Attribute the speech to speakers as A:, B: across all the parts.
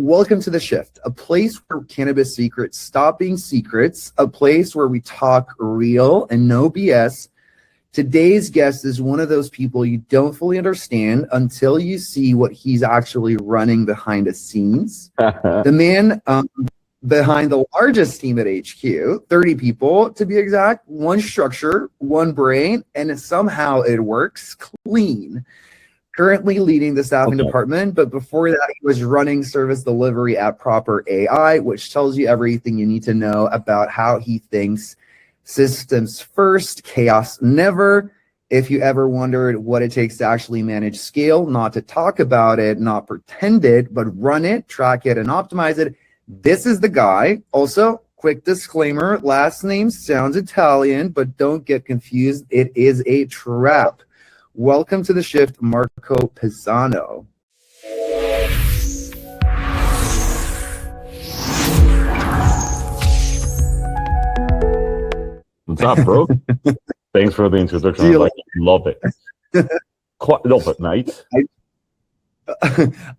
A: Welcome to The Shift, a place where cannabis secrets stop being secrets, a place where we talk real and no BS. Today's guest is one of those people you don't fully understand until you see what he's actually running behind the scenes. The man behind the largest team at HQ, 30 people to be exact, one structure, one brain, and somehow it works clean. Currently leading the staffing department, but before that, he was running service delivery at Proper AI, which tells you everything you need to know about how he thinks systems first, chaos never. If you ever wondered what it takes to actually manage scale, not to talk about it, not pretend it, but run it, track it, and optimize it, this is the guy. Also, quick disclaimer, last name sounds Italian, but don't get confused. It is a trap. Welcome to The Shift, Marco Pizano.
B: What's up, bro? Thanks for the introduction. Love it. Quite love it, mate.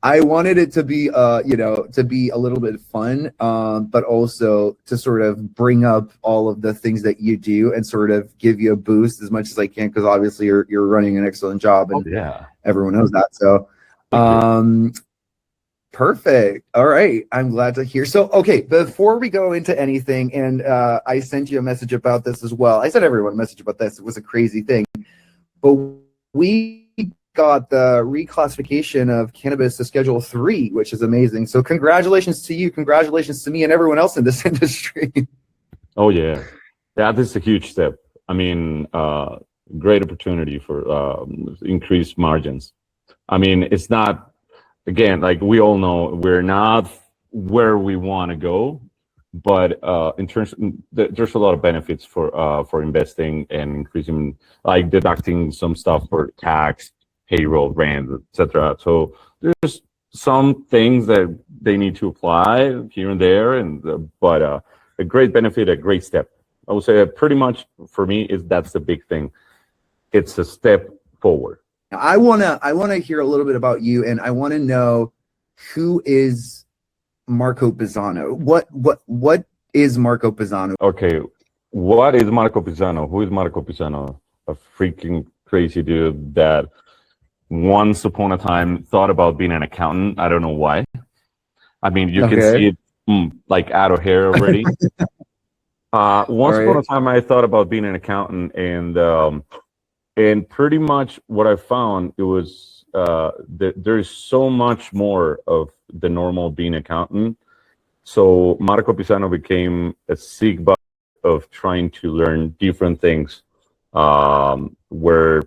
A: I wanted it to be, to be a little bit fun, but also to sort of bring up all of the things that you do and sort of give you a boost as much as I can, because obviously you're running an excellent job, and everyone knows that. So, perfect. All right, I'm glad to hear. So, okay, before we go into anything, and I sent you a message about this as well. I sent everyone a message about this. It was a crazy thing, but we got the reclassification of cannabis to Schedule 3, which is amazing. So congratulations to you, congratulations to me and everyone else in this industry.
B: Oh yeah, that is a huge step. I mean, great opportunity for increased margins. I mean, it's not, again, like we all know, we're not where we want to go, but in terms, there's a lot of benefits for investing and increasing, like deducting some stuff for tax, payroll, rent, etc. So there's some things that they need to apply here and there, but a great benefit, a great step. I would say that pretty much for me that's the big thing. It's a step forward.
A: I wanna hear a little bit about you, and I want to know who is Marco Pizano. What is Marco Pizano?
B: Okay, what is Marco Pizano? Who is Marco Pizano? A freaking crazy dude that once upon a time thought about being an accountant. I don't know why. I mean, you can see it like out of hair already. Once upon a time I thought about being an accountant, and pretty much what I found, it was there's so much more of the normal being an accountant. So Marco Pizano became a sick butt of trying to learn different things, where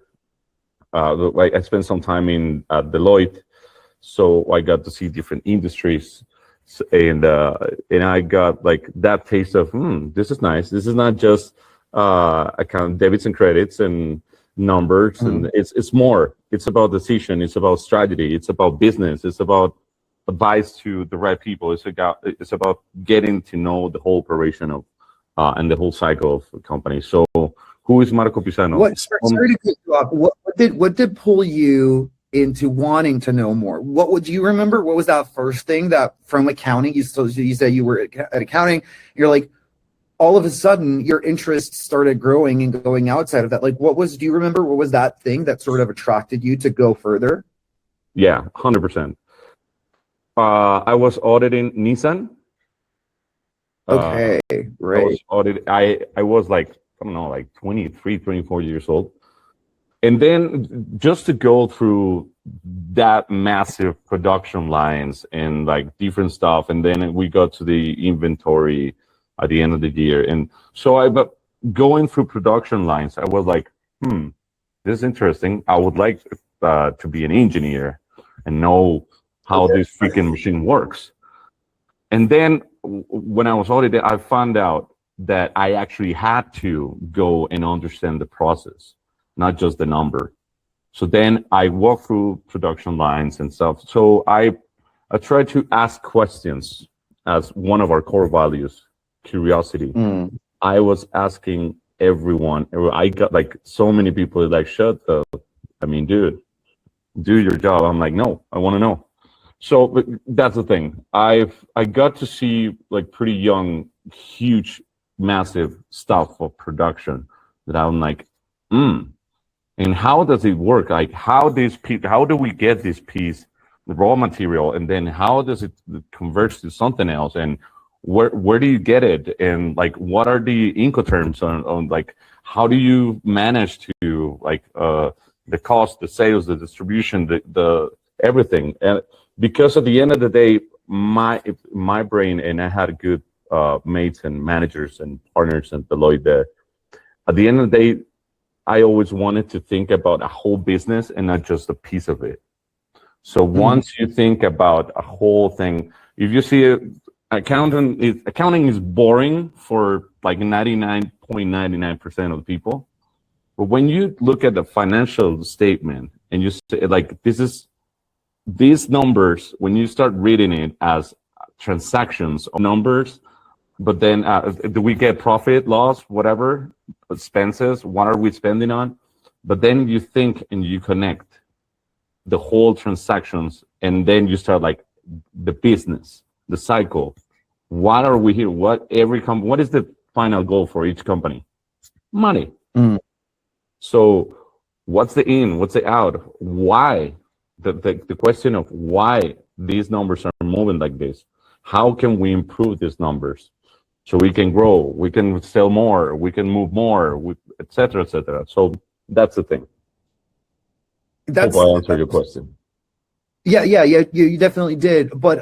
B: like I spent some time in Deloitte, so I got to see different industries, and I got like that taste of this is nice. This is not just account debits and credits and numbers, and it's more. It's about decision. It's about strategy. It's about business. It's about advice to the right people. It's about getting to know the whole operation of and the whole cycle of a company. So, who is Marco Pizano?
A: Sorry to cut you off. What did pull you into wanting to know more? What would you remember? What was that first thing that from accounting? You said you were at accounting. You're like, all of a sudden your interest started growing and going outside of that. Like, do you remember what was that thing that sort of attracted you to go further?
B: Yeah, 100%. I was auditing Nissan.
A: Okay, right.
B: I was like, I don't know, like 23, 24 years old. And then just to go through that massive production lines and like different stuff. And then we got to the inventory at the end of the year. And so but going through production lines, I was like, this is interesting. I would like to be an engineer and know how this freaking machine works. And then when I was audited, I found out that I actually had to go and understand the process, not just the number. So then I walked through production lines and stuff. So I tried to ask questions as one of our core values, curiosity. I was asking everyone. I got like so many people like, shut up. I mean, dude, do your job. I'm like, no, I want to know. So but that's the thing. I got to see like pretty young, huge, massive stuff of production that I'm like, hmm. And how does it work? Like how do we get this piece, the raw material, and then how does it converge to something else? And where do you get it? And like what are the Incoterms on like how do you manage to like the cost, the sales, the distribution, the everything? And because at the end of the day, my brain, and I had good mates and managers and partners and Deloitte there. At the end of the day, I always wanted to think about a whole business and not just a piece of it. So once you think about a whole thing, if you see accounting is boring for like 99.99% of the people. But when you look at the financial statement and you say like these numbers, when you start reading it as transactions of numbers, but then do we get profit, loss, whatever, expenses, what are we spending on? But then you think and you connect the whole transactions, and then you start like the business, the cycle. What are we here? What is the final goal for each company? Money. So what's the in? What's the out? Why? The question of why these numbers are moving like this. How can we improve these numbers so we can grow, we can sell more, we can move more, et cetera, et cetera. So that's the thing. Hope I answered your question.
A: Yeah, you definitely did. But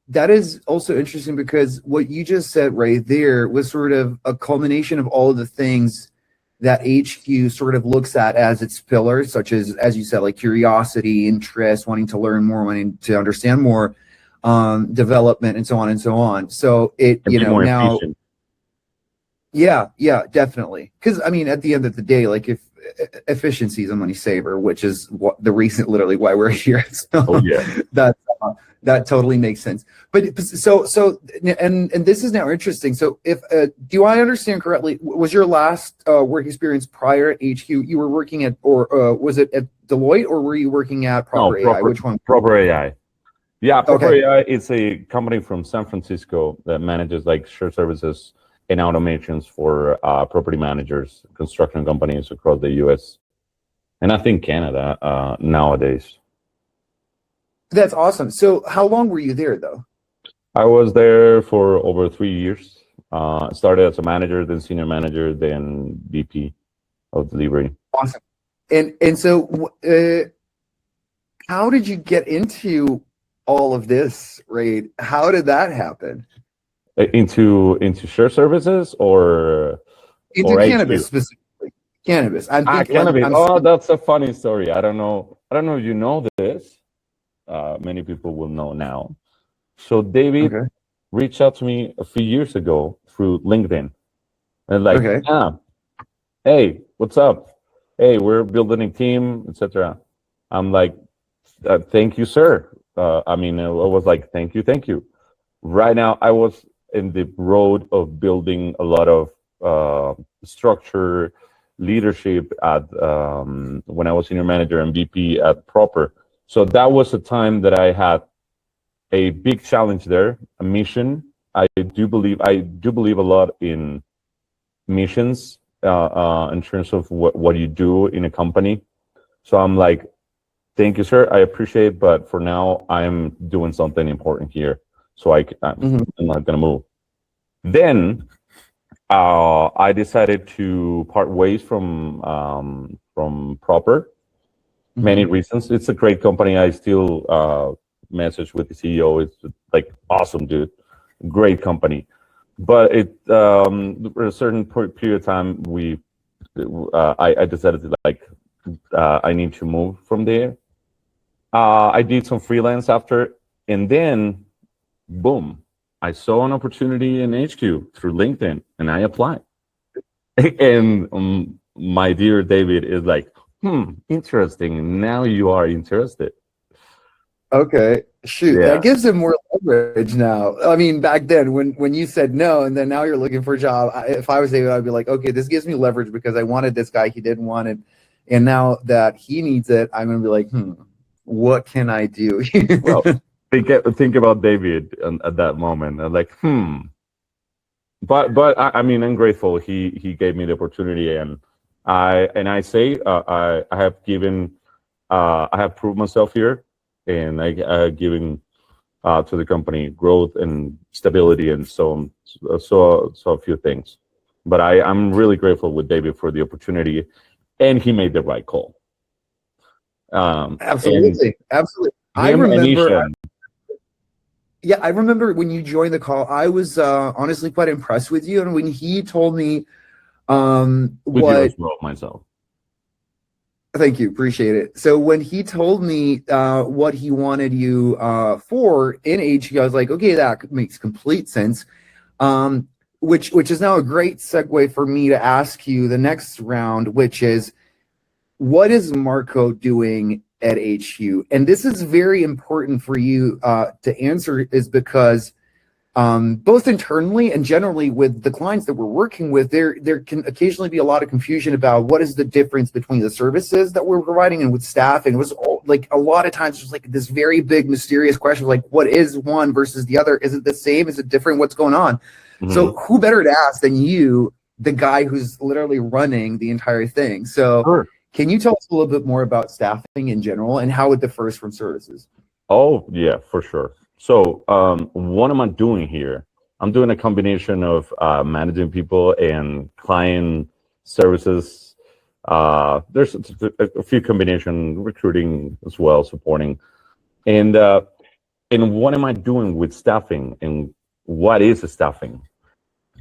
A: that is also interesting because what you just said right there was sort of a culmination of all of the things that HQ sort of looks at as its pillars, such as you said, like curiosity, interest, wanting to learn more, wanting to understand more, development, and so on and so on. So it,
B: And
A: you
B: be
A: know,
B: more
A: now,
B: efficient.
A: yeah, definitely. Because I mean, at the end of the day, like if efficiency is a money saver, which is what the reason, literally why we're here. So
B: Oh yeah.
A: that totally makes sense. But so and this is now interesting. So if do I understand correctly? Was your last work experience prior at HQ? You were working at, or was it at Deloitte, or were you working at Proper AI? Which one?
B: Proper AI. Yeah, Proper
A: Okay.
B: AI is a company from San Francisco that manages like shared services and automations for property managers, construction companies across the U.S. and I think Canada nowadays.
A: That's awesome. So how long were you there though?
B: I was there for over 3 years. Started as a manager, then senior manager, then VP of delivery.
A: Awesome. And so how did you get into all of this, right? How did that happen?
B: Into share services or
A: Into cannabis
B: HQ?
A: specifically. Cannabis. I'm thinking
B: Cannabis. Oh, that's a funny story. I don't know if you know this. Many people will know now. So David reached out to me a few years ago through LinkedIn, and like, hey, what's up? Hey, we're building a team, etc. I'm like, thank you, sir. I was like, thank you. Right now, I was in the road of building a lot of structure, leadership at when I was senior manager and VP at Proper. So that was a time that I had a big challenge there, a mission. I do believe a lot in missions in terms of what you do in a company. So I'm like, thank you, sir. I appreciate it, but for now, I'm doing something important here. So I'm not gonna move. Then I decided to part ways from Proper. Many reasons. It's a great company. I still message with the CEO. It's like awesome, dude. Great company. But at a certain period of time, I decided to I need to move from there. I did some freelance after, and then boom, I saw an opportunity in HQ through LinkedIn, and I applied. And my dear David is like, interesting. Now you are interested.
A: Okay. Shoot,
B: Yeah.
A: that gives him more leverage now. I mean, back then when you said no, and then now you're looking for a job, if I was David, I'd be like, okay, this gives me leverage because I wanted this guy, he didn't want it. And now that he needs it, I'm gonna be like, what can I do?
B: Well, think about David at that moment. I'm like, But I mean, I'm grateful he gave me the opportunity, and I say I have given I have proved myself here, and I given to the company growth and stability and so a few things. But I'm really grateful with David for the opportunity, and he made the right call. And
A: Absolutely, absolutely. I
B: him and
A: remember.
B: Ishan,
A: Yeah, I remember when you joined the call. I was honestly quite impressed with you, and when he told me
B: with you as
A: what.
B: well, myself.
A: Thank you, appreciate it. So when he told me what he wanted you for in HQ, I was like, okay, that makes complete sense. Which is now a great segue for me to ask you the next round, which is, what is Marco doing at HU? And this is very important for you to answer, is because both internally and generally with the clients that we're working with, there can occasionally be a lot of confusion about what is the difference between the services that we're providing and with staff. And it was like a lot of times there's like this very big mysterious question, like what is one versus the other? Is it the same? Is it different? What's going on?
B: Mm-hmm.
A: So who better to ask than you, the guy who's literally running the entire thing? So
B: Sure.
A: can you tell us a little bit more about staffing in general and how it differs from services?
B: Oh yeah, for sure. So what am I doing here? I'm doing a combination of managing people and client services. There's a few combination recruiting as well, supporting. And what am I doing with staffing, and what is staffing?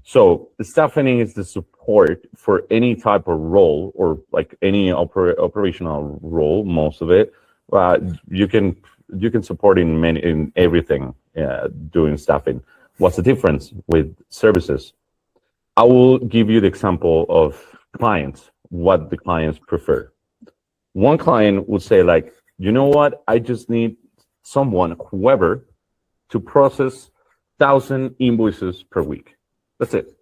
B: So the staffing is the support for any type of role, or like any operational role. Most of it, you can support in everything doing staffing. What's the difference with services? I will give you the example of clients, what the clients prefer. One client would say, like, you know what, I just need someone, whoever, to process 1,000 invoices per week. That's it.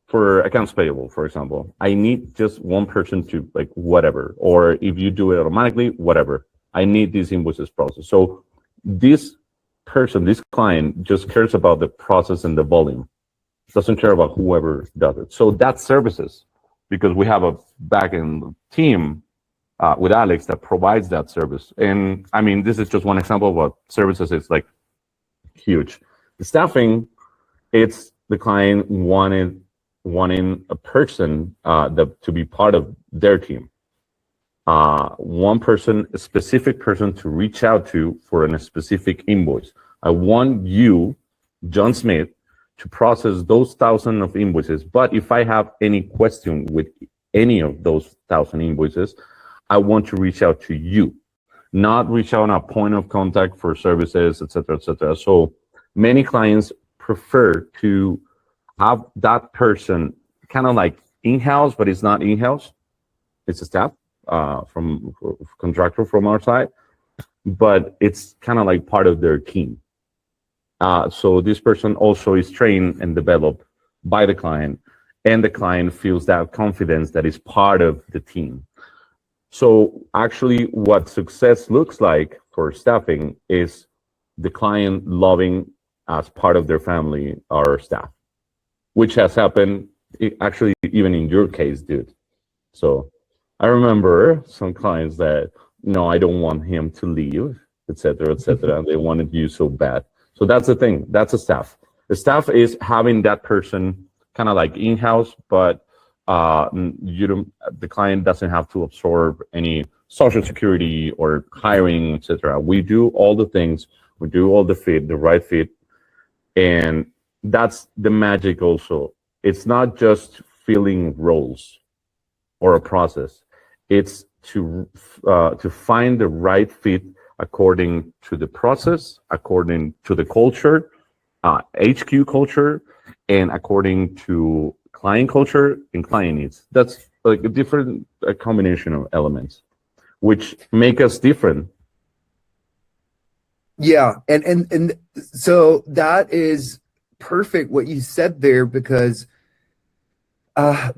B: For accounts payable, for example, I need just one person to, like, whatever, or if you do it automatically, whatever. I need these invoices processed. So this person, this client, just cares about the process and the volume. Doesn't care about whoever does it. So that's services, because we have a back-end team with Alex that provides that service. And I mean, this is just one example of what services is, like, huge. The staffing, it's the client wanting a person to be part of their team. One person, a specific person to reach out to for a specific invoice. I want you, John Smith, to process those 1,000 of invoices. But if I have any question with any of those 1,000 invoices, I want to reach out to you, not reach out on a point of contact for services, etc., etc. So many clients prefer to have that person kind of like in-house, but it's not in-house. It's a staff from contractor from our side, but it's kind of like part of their team. So this person also is trained and developed by the client, and the client feels that confidence that is part of the team. So actually, what success looks like for staffing is the client loving as part of their family our staff, which has happened actually even in your case, dude. So I remember some clients that, no, I don't want him to leave, etc., etc. They wanted you so bad. So that's the thing. That's a staff. The staff is having that person kind of like in-house, but the client doesn't have to absorb any social security or hiring, etc. We do all the things. We do all the right fit, and that's the magic. Also, it's not just filling roles or a process. It's to find the right fit according to the process, according to the culture, HQ culture, and according to client culture and client needs. That's like a different combination of elements, which make us different.
A: Yeah, and so that is perfect what you said there, because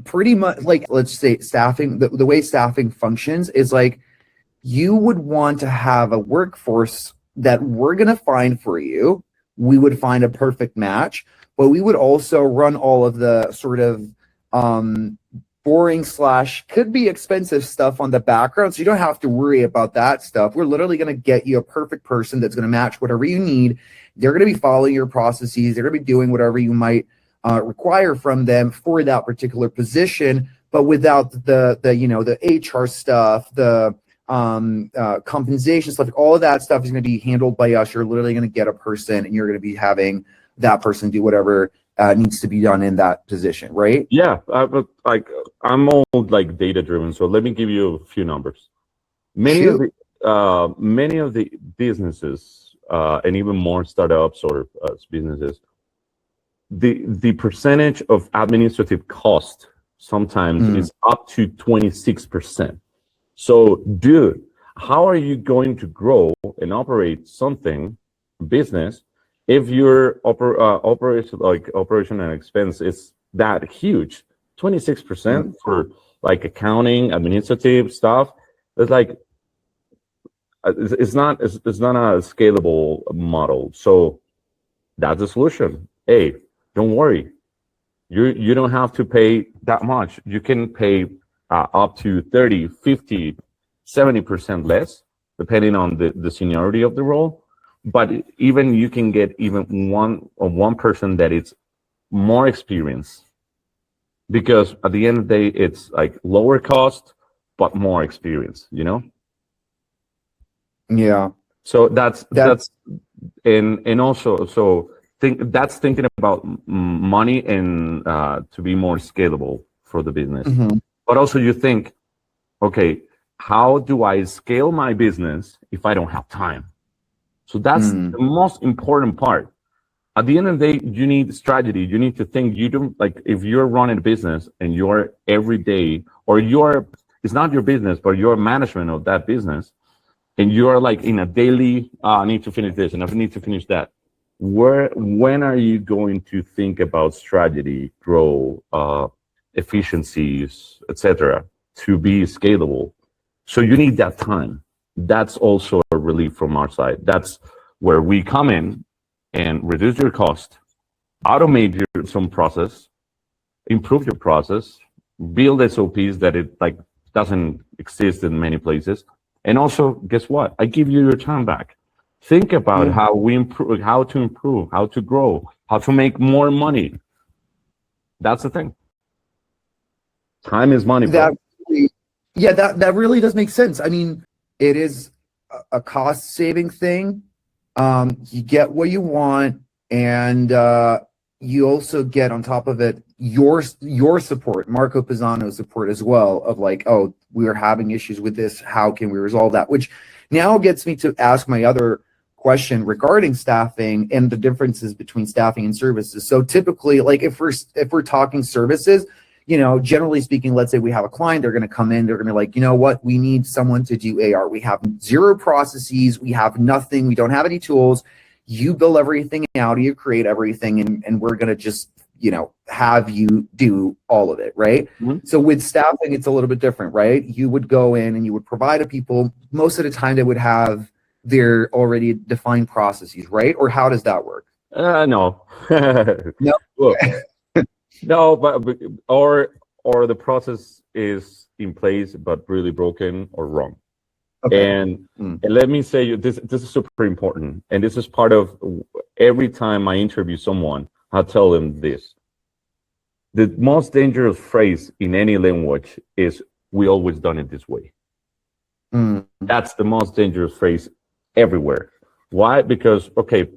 A: pretty much, like, let's say staffing, the way staffing functions is like, you would want to have a workforce that we're going to find for you. We would find a perfect match, but we would also run all of the sort of boring / could be expensive stuff on the background. So you don't have to worry about that stuff. We're literally going to get you a perfect person that's going to match whatever you need. They're going to be following your processes. They're going to be doing whatever you might require from them for that particular position, but without the HR stuff, the compensation stuff, all of that stuff is going to be handled by us. You're literally going to get a person and you're going to be having that person do whatever needs to be done in that position, right?
B: Yeah, but like I'm all like data driven, so let me give you a few numbers. Many of the businesses and even more startups or businesses, the percentage of administrative cost sometimes is up to 26%. So, dude, how are you going to grow and operate something business if your operation and expense is that huge? 26% for like accounting, administrative stuff. It's like it's not a scalable model. So that's the solution. Hey, don't worry. You don't have to pay that much. You can pay up to 30, 50, 70% less, depending on the seniority of the role. But even you can get even one person that is more experienced, because at the end of the day, it's like lower cost, but more experience, you know?
A: Yeah.
B: So that's and also, so that's thinking about money and to be more scalable for the business. But also you think, okay, how do I scale my business if I don't have time? So that's the most important part. At the end of the day, you need strategy. You need to think. You don't, like, if you're running a business and you're every day, or it's not your business, but you're management of that business, and you're like in a daily, I need to finish this and I need to finish that. When are you going to think about strategy, grow, efficiencies, etc., to be scalable? So you need that time. That's also a relief from our side. That's where we come in and reduce your cost, automate some process, improve your process, build SOPs that it like doesn't exist in many places. And also, guess what? I give you your time back. Think about how we improve, how to grow, how to make more money. That's the thing. Time is money, bro.
A: That really does make sense. I mean, it is a cost-saving thing. You get what you want, and you also get on top of it your support, Marco Pizano's support as well, of like, oh, we are having issues with this. How can we resolve that? Which now gets me to ask my other question regarding staffing and the differences between staffing and services. So typically, like if we're talking services, you know, generally speaking, let's say we have a client, they're going to come in, they're going to be like, you know what, we need someone to do AR. We have zero processes, we have nothing, we don't have any tools. You build everything out, you create everything, and we're going to just, you know, have you do all of it, right? So with staffing, it's a little bit different, right? You would go in and you would provide to people. Most of the time they would have their already defined processes, right? Or how does that work?
B: No.
A: No.
B: Look, no, but or the process is in place but really broken or wrong. Okay. And let me say this is super important, and this is part of every time I interview someone, I tell them this. The most dangerous phrase in any language is "we always done it this way." That's the most dangerous phrase everywhere. Why? Because, okay,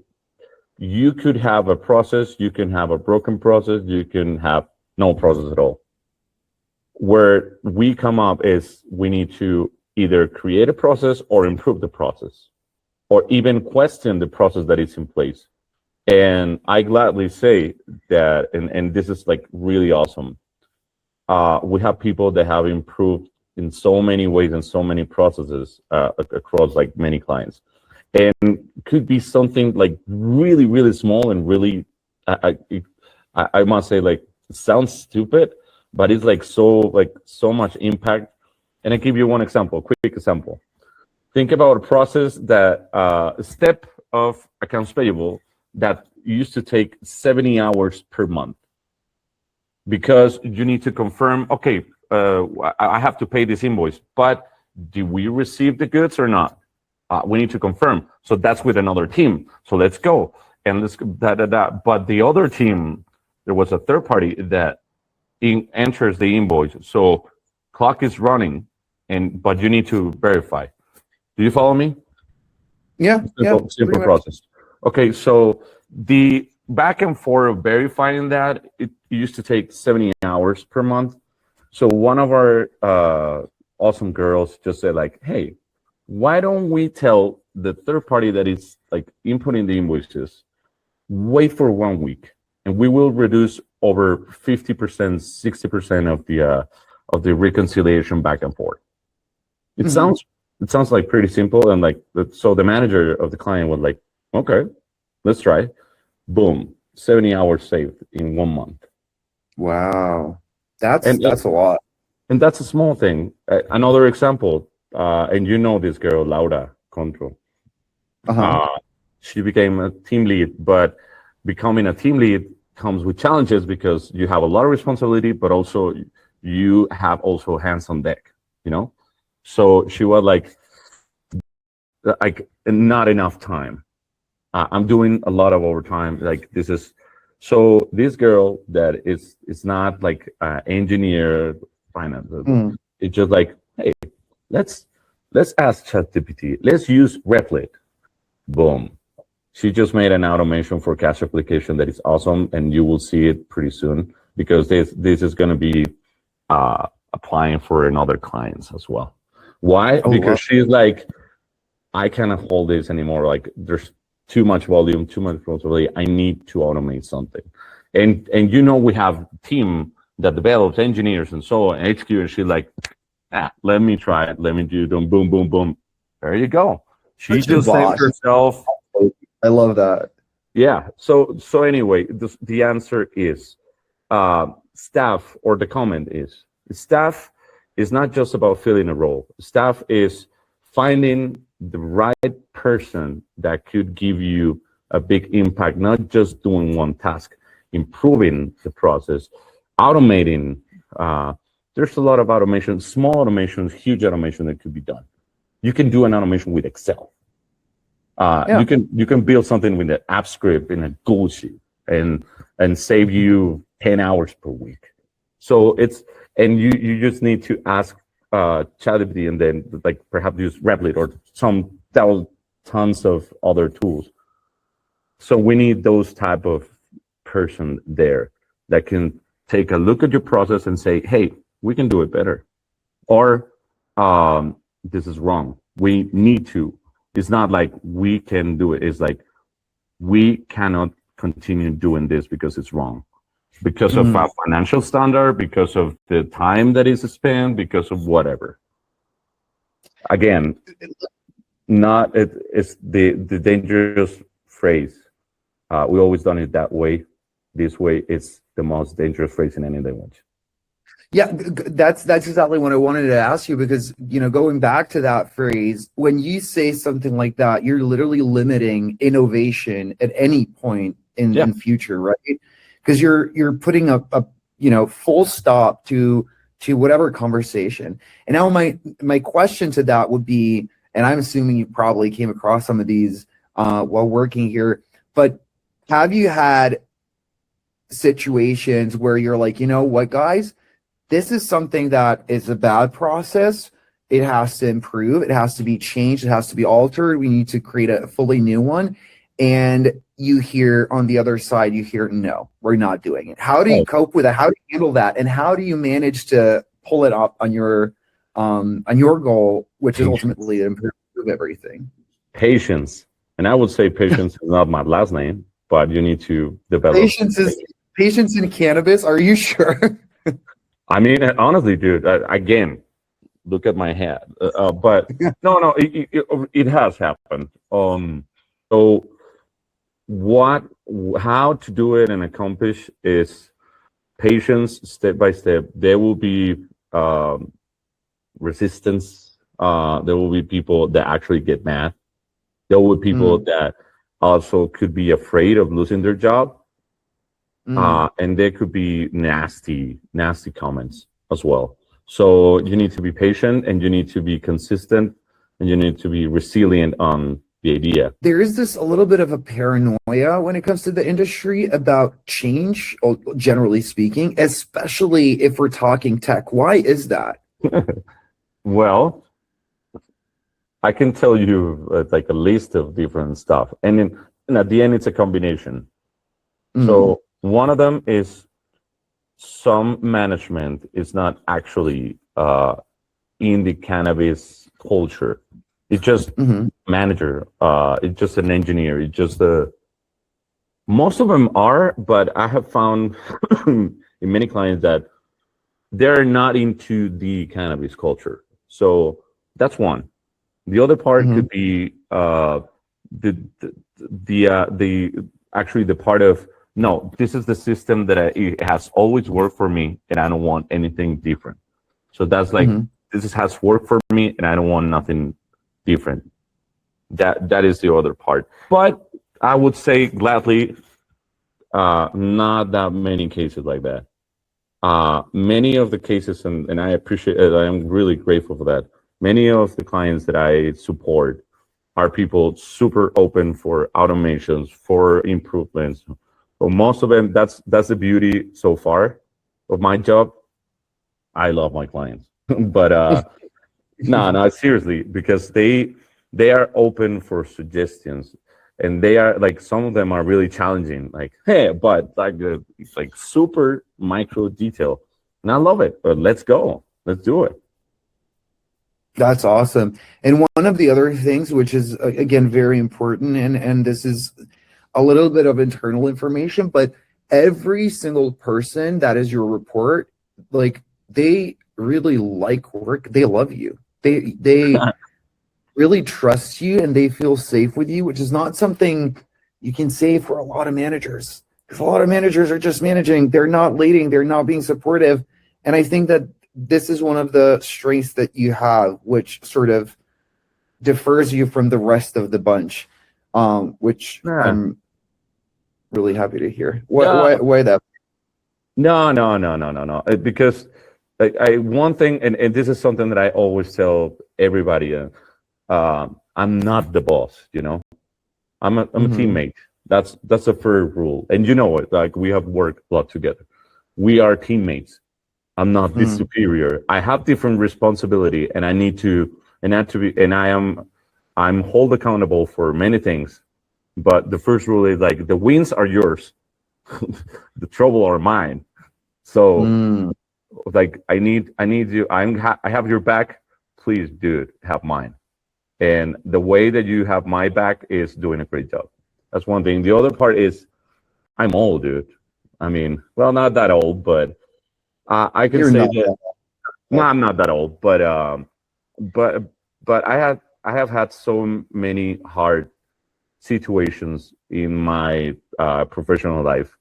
B: you could have a process, you can have a broken process, you can have no process at all. Where we come up is we need to either create a process or improve the process, or even question the process that is in place. And I gladly say that, and this is like really awesome. We have people that have improved in so many ways and so many processes across like many clients. And could be something like really, really small and really, I must say, like, it sounds stupid, but it's like so much impact. And I give you one example, quick example. Think about a process that a step of accounts payable that used to take 70 hours per month because you need to confirm, okay, I have to pay this invoice, but do we receive the goods or not? We need to confirm. So that's with another team. So let's go. And let's But the other team, there was a third party that enters the invoice. So clock is running, but you need to verify. Do you follow me?
A: Yeah,
B: Simple process. Okay, so the back and forth of verifying that, it used to take 70 hours per month. So one of our awesome girls just said like, hey, why don't we tell the third party that is like inputting the invoices, wait for 1 week, and we will reduce over 50%, 60% of the reconciliation back and forth. It sounds like pretty simple, and like so the manager of the client was like, okay, let's try. Boom, 70 hours saved in 1 month.
A: Wow, that's a lot.
B: And that's a small thing. Another example, and you know this girl, Laura Contro. She became a team lead, but becoming a team lead comes with challenges because you have a lot of responsibility, but also you have also hands on deck, you know? So she was like not enough time. I'm doing a lot of overtime. Like so this girl that is not like engineer finance. It's just like, hey, let's ask ChatGPT. Let's use Replit. Boom. She just made an automation for cash application that is awesome, and you will see it pretty soon because this is going to be applying for another clients as well. Why? Because she's like, I cannot hold this anymore. Like there's too much volume, too much responsibility. I need to automate something. And we have a team that develops engineers and so on, HQ, and she's like, let me try it. Let me do them. Boom, boom, boom. There you go. She just saved herself.
A: I love that.
B: Yeah. So anyway, the answer is staff, or the comment is staff is not just about filling a role. Staff is finding the right person that could give you a big impact, not just doing one task, improving the process, automating. There's a lot of automation, small automations, huge automation that could be done. You can do an automation with Excel. You can build something with an app script in a Google sheet and save you 10 hours per week. So you just need to ask ChatGPT and then like perhaps use Replit or tons of other tools. So we need those type of person there that can take a look at your process and say, hey, we can do it better, or this is wrong. We need to. It's not like we can do it. It's like we cannot continue doing this because it's wrong, because of our financial standard, because of the time that is spent, because of whatever. Again, it's the dangerous phrase. We always done it that way. This way is the most dangerous phrase in any language.
A: Yeah, that's exactly what I wanted to ask you, because going back to that phrase, when you say something like that, you're literally limiting innovation at any point in future, right? Because you're putting a full stop to whatever conversation. And now my question to that would be, and I'm assuming you probably came across some of these while working here, but have you had situations where you're like, you know what, guys? This is something that is a bad process. It has to improve. It has to be changed. It has to be altered. We need to create a fully new one. And you hear on the other side, no, we're not doing it. How do you cope with that? How do you handle that? And how do you manage to pull it up on your goal, which is ultimately to improve everything?
B: Patience. And I would say patience is not my last name, but you need to develop.
A: Patience in cannabis. Are you sure?
B: I mean, honestly, dude, again, look at my head. But no, it has happened. So how to do it and accomplish is patience, step by step. There will be resistance. There will be people that actually get mad. There will be people that also could be afraid of losing their job. And there could be nasty comments as well. So you need to be patient, and you need to be consistent, and you need to be resilient on the idea.
A: There is this a little bit of a paranoia when it comes to the industry about change, generally speaking, especially if we're talking tech. Why is that?
B: Well, I can tell you like a list of different stuff, and at the end, it's a combination. So one of them is some management is not actually in the cannabis culture. It's just manager. It's just an engineer. It's just most of them are, but I have found in many clients that they're not into the cannabis culture. So that's one. The other part could be actually the part of, no, this is the system that it has always worked for me, and I don't want anything different. So that's like, this has worked for me, and I don't want nothing different. That is the other part. But I would say gladly, not that many cases like that. Many of the cases, and I appreciate it, I am really grateful for that. Many of the clients that I support are people super open for automations, for improvements. So most of them, that's the beauty so far of my job. I love my clients, but no, seriously, because they are open for suggestions, and they are like, some of them are really challenging. Like, hey, but like super micro detail, and I love it. But let's go, let's do it.
A: That's awesome. And one of the other things, which is again very important, and this is a little bit of internal information, but every single person that is your report, like, they really like work. They love you. They really trust you, and they feel safe with you, which is not something you can say for a lot of managers. Because a lot of managers are just managing. They're not leading. They're not being supportive. And I think that this is one of the strengths that you have, which sort of differs you from the rest of the bunch, which I'm really happy to hear. Why that?
B: No. Because I one thing, and this is something that I always tell everybody, I'm not the boss, I'm a teammate. That's the first rule. And you know it, like, we have worked a lot together. We are teammates. I'm not the superior. I have different responsibility, and I'm held accountable for many things. But the first rule is, like, the wins are yours. The trouble are mine. So like, I need you. I have your back. Please, dude, have mine. And the way that you have my back is doing a great job. That's one thing. The other part is, I'm old, dude. I mean, well, not that old, but I can say that. No, I'm not that old, but I have had so many hard situations in my professional life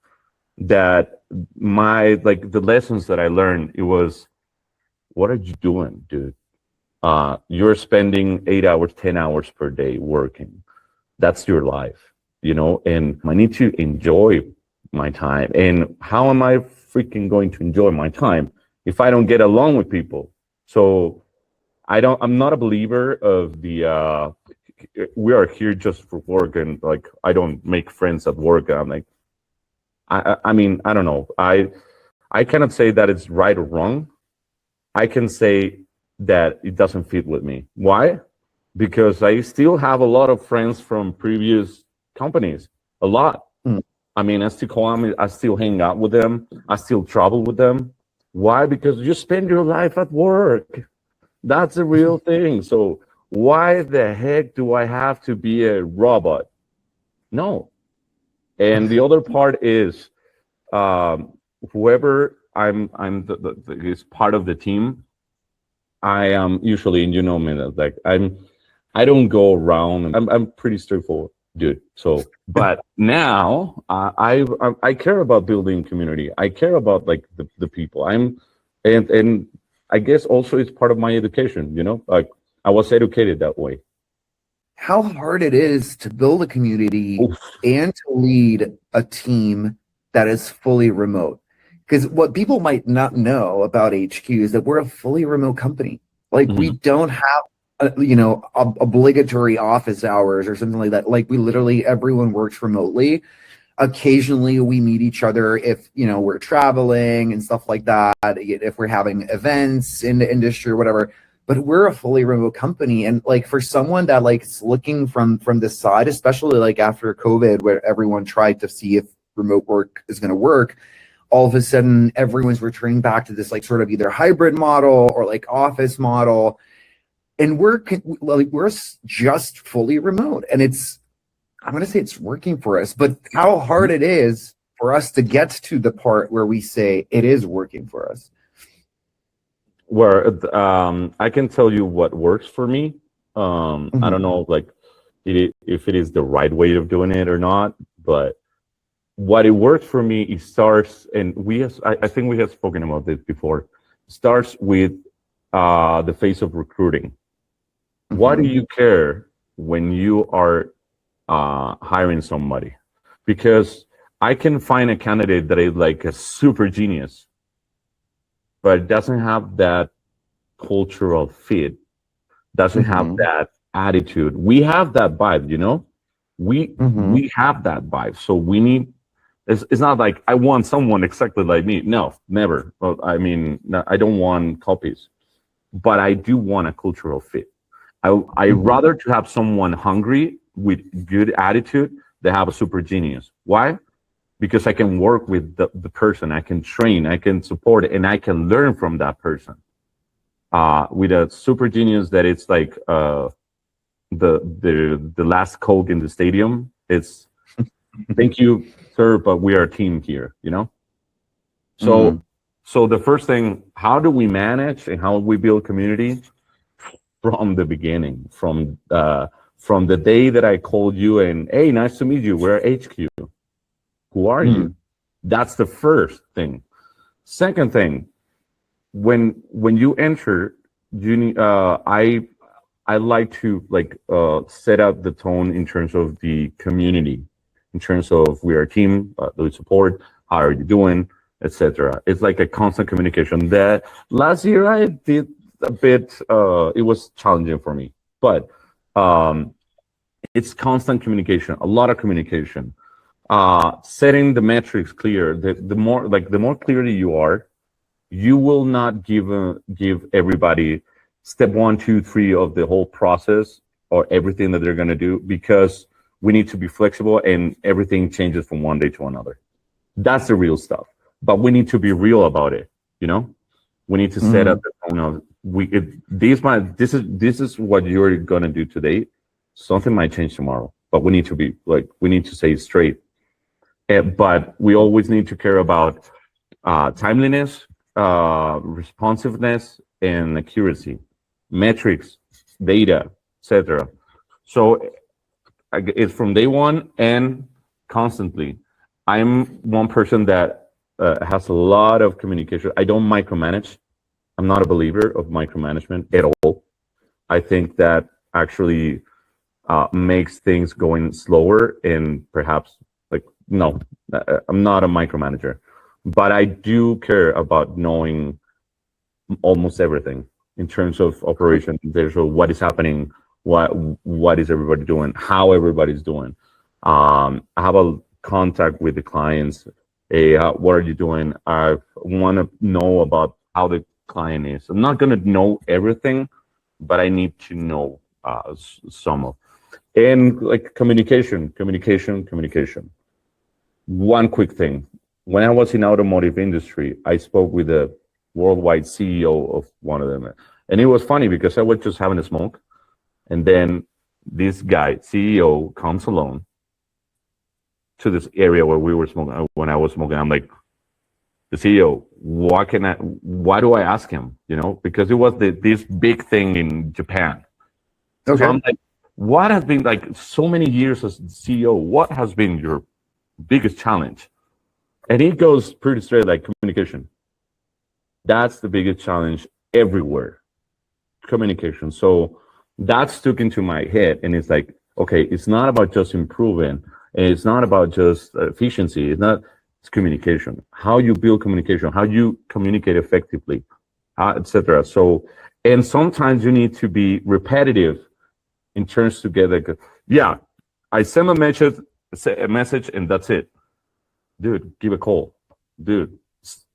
B: that the lessons that I learned, it was, what are you doing, dude? You're spending 8 hours, 10 hours per day working. That's your life, and I need to enjoy my time. And how am I freaking going to enjoy my time if I don't get along with people? So I'm not a believer of the we are here just for work, and like, I don't make friends at work. I'm like, I mean, I don't know. I cannot say that it's right or wrong. I can say that it doesn't fit with me. Why? Because I still have a lot of friends from previous companies. A lot. I mean, I still call them, I still hang out with them, I still travel with them. Why? Because you spend your life at work. That's a real thing. So why the heck do I have to be a robot? No. And the other part is, whoever I'm is part of the team, I am usually, and you know me, that like, I don't go around, and I'm pretty straightforward dude. So, but now I care about building community. I care about, like, the people. And I guess also it's part of my education, like, I was educated that way.
A: How hard it is to build a community
B: Oof.
A: and to lead a team that is fully remote. Because what people might not know about HQ is that we're a fully remote company. Like we
B: Mhm.
A: don't have, obligatory office hours or something like that. Like we literally, everyone works remotely. Occasionally we meet each other if, we're traveling and stuff like that, if we're having events in the industry or whatever. But we're a fully remote company, and like for someone that like is looking from this side, especially like after COVID where everyone tried to see if remote work is going to work, all of a sudden everyone's returning back to this like sort of either hybrid model or like office model, and we're just fully remote, and I'm going to say it's working for us. But how hard it is for us to get to the part where we say it is working for us.
B: Where I can tell you what works for me. I don't know, like if it is the right way of doing it or not, but what it works for me, it starts, and I think we have spoken about this before. Starts with the phase of recruiting. What do you care when you are hiring somebody? Because I can find a candidate that is like a super genius, but it doesn't have that cultural fit, doesn't have that attitude. We have that vibe, we have that vibe. So we need, it's not like I want someone exactly like me. No, never. Well, I mean, I don't want copies, but I do want a cultural fit. I rather to have someone hungry with good attitude than have a super genius. Why? Because I can work with the person, I can train, I can support, and I can learn from that person. With a super genius that it's like the last Coke in the stadium. It's thank you, sir, but we are a team here, So so the first thing, how do we manage and how we build community? From the beginning, from the day that I called you and, hey, nice to meet you, we're HQ. Who are you? That's the first thing. Second thing, when you enter, I like to set up the tone in terms of the community, in terms of we are a team, do we support, how are you doing, etc. It's like a constant communication. That last year I did a bit. It was challenging for me, but it's constant communication, a lot of communication. Setting the metrics clear. The more clearly you are, you will not give everybody step 1, 2, 3 of the whole process or everything that they're going to do, because we need to be flexible and everything changes from one day to another. That's the real stuff, but we need to be real about it. We need to set up the tone of this is what you're going to do today. Something might change tomorrow, but we need to say it straight. But we always need to care about timeliness, responsiveness, and accuracy, metrics, data, etc. So it's from day one and constantly. I'm one person that has a lot of communication. I don't micromanage. I'm not a believer of micromanagement at all. I think that actually makes things going slower, and perhaps no, I'm not a micromanager, but I do care about knowing almost everything in terms of operation, in terms of what is happening, what is everybody doing, how everybody's doing. I have a contact with the clients. Hey, what are you doing? I want to know about how the client is. I'm not going to know everything, but I need to know some of. And communication. One quick thing. When I was in automotive industry, I spoke with a worldwide CEO of one of them. And it was funny because I was just having a smoke. And then this guy, CEO, comes alone to this area where we were smoking. When I was smoking, I'm like, the CEO, why do I ask him? Because it was this big thing in Japan. Okay. So I'm like, what has been so many years as CEO, what has been your biggest challenge? And he goes pretty straight, communication. That's the biggest challenge everywhere. Communication. So that stuck into my head, and it's like, okay, it's not about just improving, and it's not about just efficiency. It's communication. How you build communication, how you communicate effectively, etc. So, and sometimes you need to be repetitive in terms to get like, yeah, I send a message, and that's it. Dude, give a call. Dude,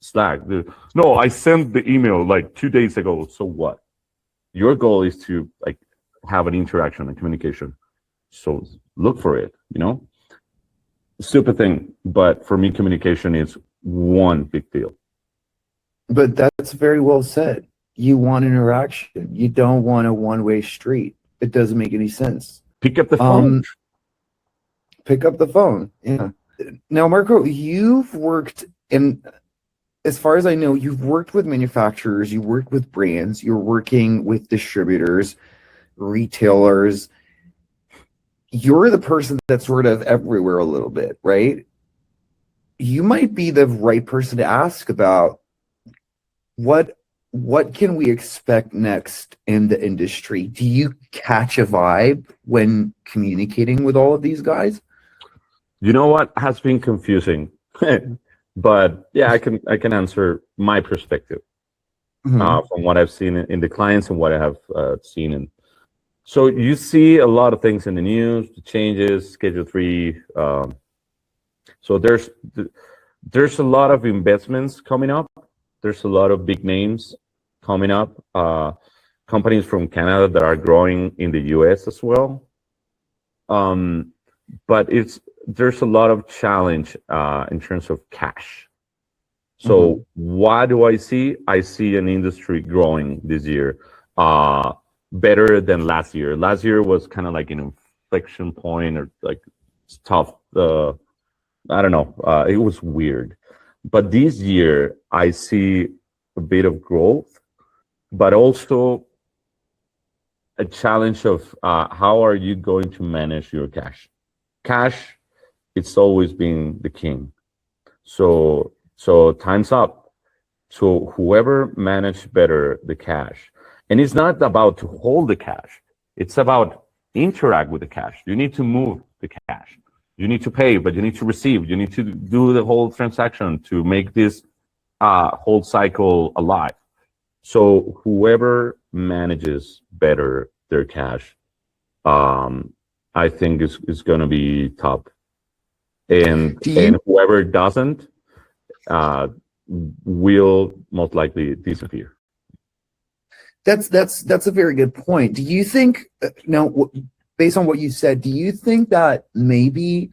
B: Slack. Dude. No, I sent the email like 2 days ago. So what? Your goal is to like have an interaction and communication. So look for it, Stupid thing, but for me, communication is one big deal.
A: But that's very well said. You want interaction. You don't want a one-way street. It doesn't make any sense.
B: Pick up the phone.
A: Pick up the phone. Yeah. Now, Marco, you've worked in, as far as I know, you've worked with manufacturers, you worked with brands, you're working with distributors, retailers. You're the person that's sort of everywhere a little bit, right? You might be the right person to ask about what can we expect next in the industry? Do you catch a vibe when communicating with all of these guys?
B: You know what has been confusing, but yeah, I can answer my perspective from what I've seen in the clients and what I have seen. And so you see a lot of things in the news, the changes, Schedule 3. So there's a lot of investments coming up. There's a lot of big names coming up. Companies from Canada that are growing in the US as well. But there's a lot of challenge in terms of cash. So what do I see? I see an industry growing this year better than last year. Last year was kind of like an inflection point, or like tough. I don't know. It was weird. But this year I see a bit of growth, but also a challenge of how are you going to manage your cash? Cash, it's always been the king. So time's up. So whoever managed better the cash, and it's not about to hold the cash. It's about interact with the cash. You need to move the cash. You need to pay, but you need to receive. You need to do the whole transaction to make this whole cycle alive. So whoever manages better their cash, I think is going to be top. And whoever doesn't will most likely disappear.
A: That's a very good point. Do you think now, based on what you said, do you think that maybe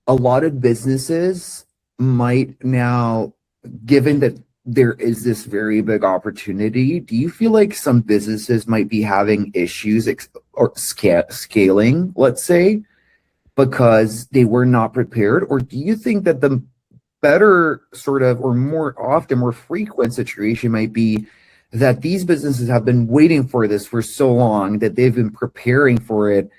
A: a lot of businesses might now, given that there is this very big opportunity, do you feel like some businesses might be having issues or scaling, let's say, because they were not prepared? Or do you think that the better sort of, or more often, more frequent situation might be that these businesses have been waiting for this for so long that they've been preparing for it,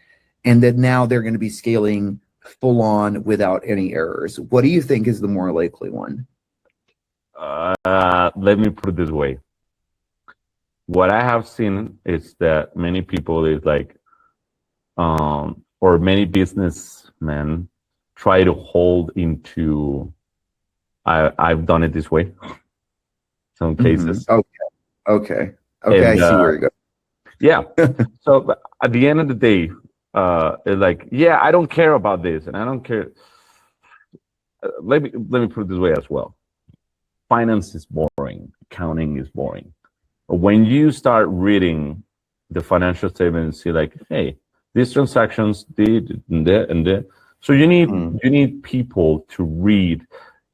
A: and that now they're going to be scaling full on without any errors? What do you think is the more likely one?
B: Let me put it this way. What I have seen is that many people is like, or many businessmen try to hold into, I've done it this way, some cases.
A: Okay.
B: And,
A: I see where you go.
B: Yeah. So at the end of the day, it's like, yeah, I don't care about this, and I don't care. Let me put it this way as well. Finance is boring. Accounting is boring. When you start reading the financial statement and see like, hey, these transactions did and that. So you need people to read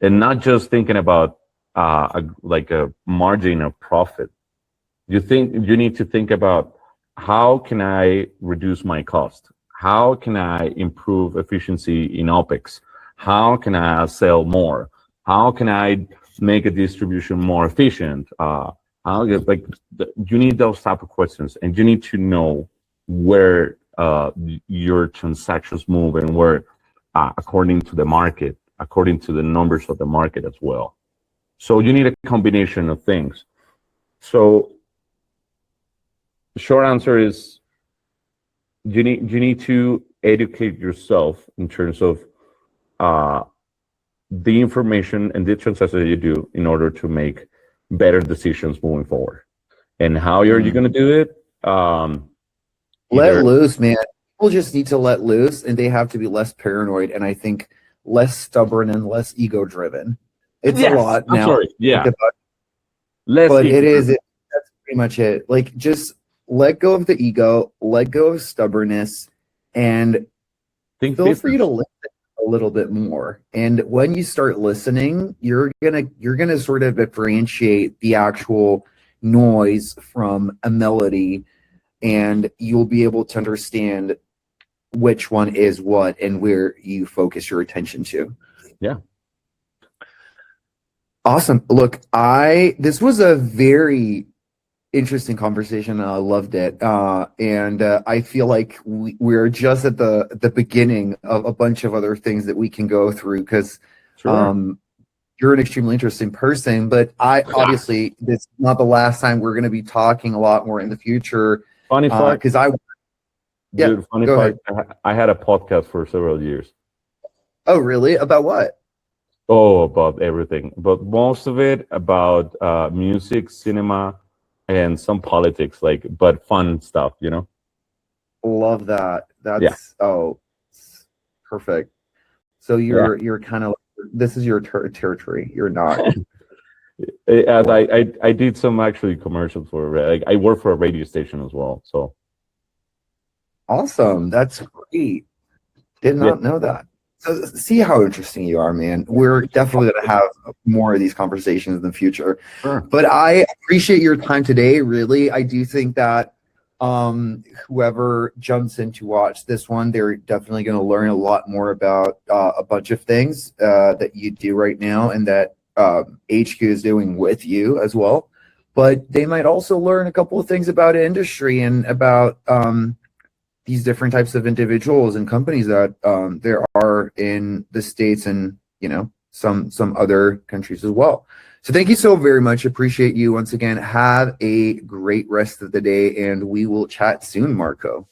B: and not just thinking about like a margin of profit. You need to think about, how can I reduce my cost? How can I improve efficiency in OpEx? How can I sell more? How can I make a distribution more efficient? You need those type of questions, and you need to know where your transactions move and where, according to the market, according to the numbers of the market as well. So you need a combination of things. So the short answer is you need to educate yourself in terms of uh, the information and the transactions that you do in order to make better decisions moving forward. And how are you
A: Mm.
B: going to do it?
A: Let
B: Either
A: loose, man. People just need to let loose, and they have to be less paranoid, and I think less stubborn and less ego driven. It's a
B: yes,
A: lot
B: I'm
A: now.
B: sorry, yeah,
A: Think about
B: less
A: but it
B: ego.
A: is that's pretty much it. Like, just let go of the ego, let go of stubbornness, and
B: Think
A: feel free to
B: business.
A: listen a little bit more. And when you start listening, you're gonna sort of differentiate the actual noise from a melody, and you'll be able to understand which one is what and where you focus your attention to.
B: Yeah.
A: Awesome. Look, this was a very interesting conversation. I loved it, and I feel like we're just at the beginning of a bunch of other things that we can go through because
B: Sure.
A: you're an extremely interesting person. But I obviously this is not the last time we're going to be talking a lot more in the future.
B: Funny fact,
A: Because yeah,
B: dude. Funny
A: go
B: fact.
A: ahead.
B: I had a podcast for several years.
A: Oh, really? About what?
B: Oh, about everything, but most of it about music, cinema, and some politics, like but fun stuff.
A: Love that.
B: Yeah.
A: It's perfect. So
B: Yeah.
A: you're kind of this is your territory. You're not.
B: And I did some actually commercials for like I work for a radio station as well. So
A: Awesome. That's great. Did
B: yeah,
A: not know that. So see how interesting you are, man. We're definitely going to have more of these conversations in the future.
B: sure.
A: But I appreciate your time today. Really, I do think that whoever jumps in to watch this one, they're definitely going to learn a lot more about a bunch of things that you do right now and that HQ is doing with you as well. But they might also learn a couple of things about industry and about these different types of individuals and companies that there are in the States and some other countries as well. So thank you so very much. Appreciate you once again. Have a great rest of the day, and we will chat soon, Marco.